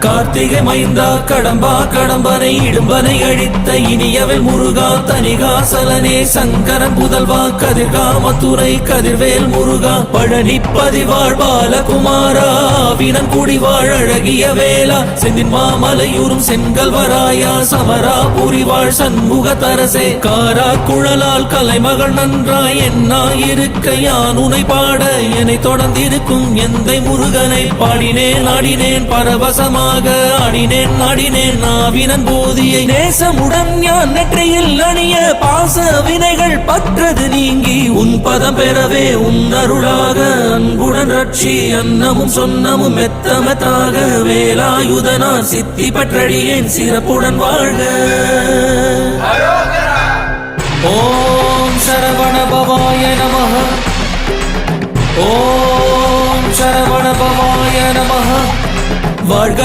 கார்த்திகை மைந்தா கடம்பா கடம்பனை இடும்பனை அழித்த இனியவன் முருகா தனிகாசலனே சங்கரன் புதல்வா கதிர்கா மதுரை கதிர்வேல் முருகா பழனி பதிவாழ் பாலகுமாரா வினன் குடிவாழ் அழகிய வேளா செந்தின் மாமலையூரும் செங்கல்வராயா சமரா புரிவாழ் சண்முக தரசே காரா குழலால் கலைமகள் நன்றாய் என்னாயிருக்க யான் உனை பாட என்னை தொடர்ந்திருக்கும் எந்தை முருகனை பாடினேன் ஆடினேன் பரவசமாக ஆடினேன் நாடினேன் நாவினன் போதியை நேசமுடன் ஞான் நெற்றியில் அணிய பாச வினைகள் பற்றது நீங்கி உன் பதம் பெறவே உன் அருளாக அன்புடன் ரட்சி அன்னமும் சொன்னமும் மெத்தமத்தாக வேலாயுதனார் சித்தி பற்றடியேன் சிறப்புடன் வாழ்க. ஓம் சரவண பவாய நமஹ. ஓம் சரவண பவாய நமஹ. வாழ்க.